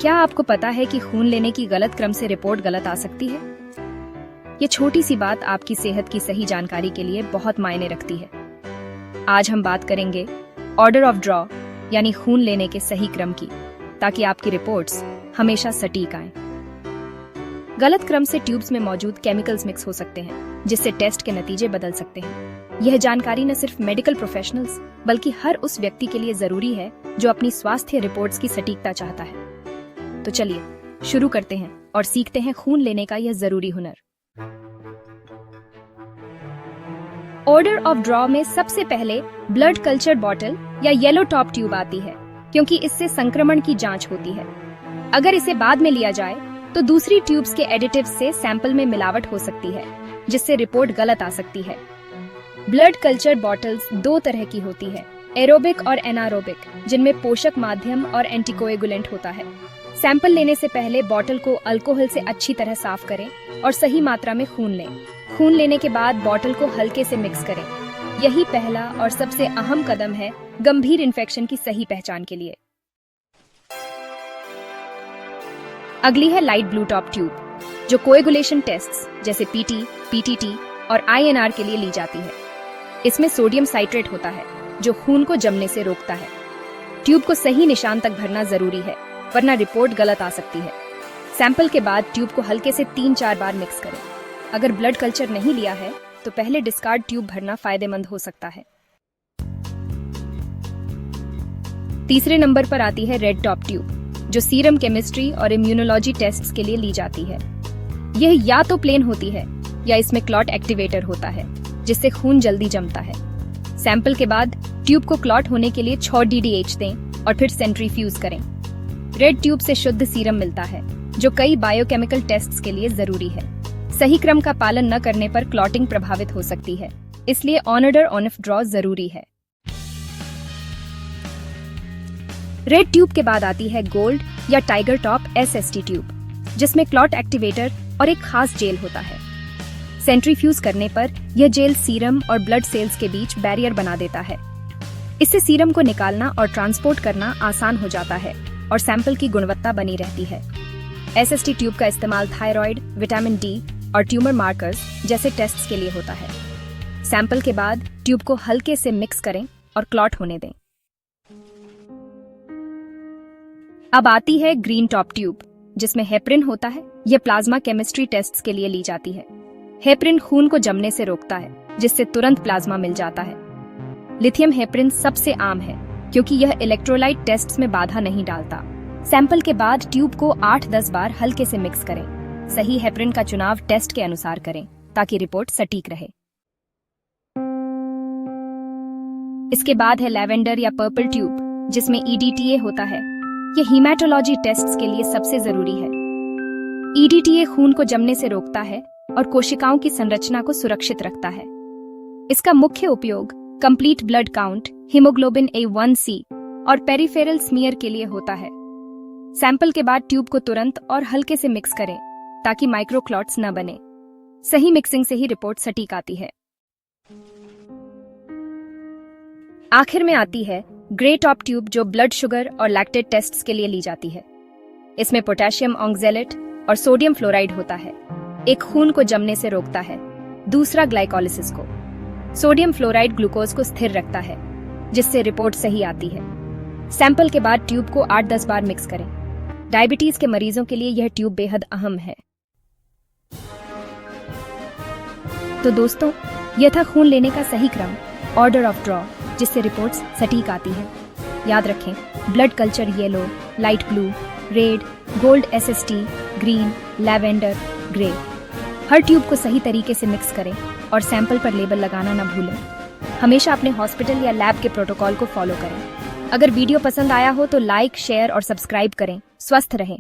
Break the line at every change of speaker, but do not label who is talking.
क्या आपको पता है कि खून लेने की गलत क्रम से रिपोर्ट गलत आ सकती है? ये छोटी सी बात आपकी सेहत की सही जानकारी के लिए बहुत मायने रखती है। आज हम बात करेंगे ऑर्डर ऑफ ड्रॉ यानी खून लेने के सही क्रम की, ताकि आपकी रिपोर्ट्स हमेशा सटीक आएं। गलत क्रम से ट्यूब्स में मौजूद केमिकल्स मिक्स हो सकते हैं, जिससे टेस्ट के नतीजे बदल सकते हैं। यह जानकारी न सिर्फ मेडिकल प्रोफेशनल्स बल्कि हर उस व्यक्ति के लिए जरूरी है जो अपनी स्वास्थ्य रिपोर्ट्स की सटीकता चाहता है। तो चलिए शुरू करते हैं और सीखते हैं खून लेने का यह जरूरी हुनर। ऑर्डर ऑफ ड्रॉ में सबसे पहले ब्लड कल्चर बॉटल या येलो टॉप ट्यूब आती है, क्योंकि इससे संक्रमण की जांच होती है। अगर इसे बाद में लिया जाए तो दूसरी ट्यूब्स के एडिटिव्स से सैंपल में मिलावट हो सकती है, जिससे रिपोर्ट गलत आ सकती है। ब्लड कल्चर बॉटल्स दो तरह की होती है, एरोबिक और एनारोबिक, जिनमें पोषक माध्यम और एंटीकोएगुलेंट होता है। सैंपल लेने से पहले बॉटल को अल्कोहल से अच्छी तरह साफ करें और सही मात्रा में खून लें। खून लेने के बाद बॉटल को हल्के से मिक्स करें। यही पहला और सबसे अहम कदम है गंभीर इन्फेक्शन की सही पहचान के लिए। अगली है लाइट ब्लू टॉप ट्यूब, जो कोएगुलेशन टेस्ट्स जैसे पीटी, पीटीटी और आईएनआर के लिए ली जाती है। इसमें सोडियम साइट्रेट होता है, जो खून को जमने से रोकता है। ट्यूब को सही निशान तक भरना जरूरी है, वरना रिपोर्ट गलत आ सकती है। सैंपल के बाद ट्यूब को हल्के से 3-4 बार मिक्स करें। अगर ब्लड कल्चर नहीं लिया है तो पहले डिस्कार्ड ट्यूब भरना फायदेमंद हो सकता है। तीसरे नंबर पर आती है रेड टॉप ट्यूब, जो सीरम केमिस्ट्री और इम्यूनोलॉजी टेस्ट्स के लिए ली जाती है। यह या तो प्लेन होती है या इसमें क्लॉट एक्टिवेटर होता है, जिससे खून जल्दी जमता है। सैंपल के बाद ट्यूब को क्लॉट होने के लिए 6 DDH दें और फिर सेंट्रीफ्यूज करें। रेड ट्यूब से शुद्ध सीरम मिलता है, जो कई बायोकेमिकल टेस्ट्स के लिए जरूरी है। सही क्रम का पालन न करने पर क्लॉटिंग प्रभावित हो सकती है, इसलिए ऑर्डर ऑफ ड्रॉ जरूरी है। रेड ट्यूब के बाद आती है गोल्ड या टाइगर टॉप SST ट्यूब, जिसमें क्लॉट एक्टिवेटर और एक खास जेल होता है। सेंट्रीफ्यूज करने पर यह जेल सीरम और ब्लड सेल्स के बीच बैरियर बना देता है। इससे सीरम को निकालना और ट्रांसपोर्ट करना आसान हो जाता है और सैंपल की गुणवत्ता बनी रहती है। SST ट्यूब का इस्तेमाल थायराइड, विटामिन D और ट्यूमर मार्कर्स जैसे टेस्ट्स के लिए होता है। सैंपल के बाद ट्यूब को हल्के से मिक्स करें और क्लॉट होने दें। अब आती है ग्रीन टॉप ट्यूब, जिसमें हेपरिन होता है। यह प्लाज्मा केमिस्ट्री टेस्ट्स के लिए ली जाती है। हेपरिन खून को जमने से रोकता है, जिससे तुरंत प्लाज्मा मिल जाता है। लिथियम हेपरिन सबसे आम है, क्योंकि यह इलेक्ट्रोलाइट टेस्ट्स में बाधा नहीं डालता। सैंपल के बाद ट्यूब को 8-10 बार हल्के से मिक्स करें। सही हेपरिन का चुनाव टेस्ट के अनुसार करें, ताकि रिपोर्ट सटीक रहे। इसके बाद है लैवेंडर या पर्पल ट्यूब, जिसमें EDTA होता है। यह हीमेटोलॉजी टेस्ट्स के लिए सबसे जरूरी है। EDTA खून को जमने से रोकता है और कोशिकाओं की संरचना को सुरक्षित रखता है। इसका मुख्य उपयोग complete blood count, haemoglobin A1C और पेरिफेरल स्मीयर के लिए होता है। सैंपल के बाद ट्यूब को तुरंत और हल्के से मिक्स करें, ताकि माइक्रोक्लॉट्स न बने। सही मिक्सिंग से ही रिपोर्ट सटीक आती है। आखिर में आती है ग्रे टॉप ट्यूब, जो ब्लड शुगर और लैक्टेट टेस्ट्स के लिए ली जाती है। इसमें पोटेशियम ऑक्सैलेट और सोडियम फ्लोराइड होता है। एक खून को जमने से रोकता है, दूसरा ग्लाइकोलिसिस को। सोडियम फ्लोराइड ग्लूकोज को स्थिर रखता है, जिससे रिपोर्ट सही आती है। सैंपल के बाद ट्यूब को 8-10 बार मिक्स करें। डायबिटीज के मरीजों के लिए यह ट्यूब बेहद अहम है। तो दोस्तों, यह था खून लेने का सही क्रम, ऑर्डर ऑफ ड्रॉ, जिससे रिपोर्ट्स सटीक आती हैं। याद रखें, blood culture yellow, light blue, red, gold SST, green, lavender, grey. हर ट्यूब को सही तरीके से मिक्स करें और सैंपल पर लेबल लगाना न भूलें। हमेशा अपने हॉस्पिटल या लैब के प्रोटोकॉल को फॉलो करें। अगर वीडियो पसंद आया हो तो लाइक, शेयर और सब्सक्राइब करें। स्वस्थ रहें।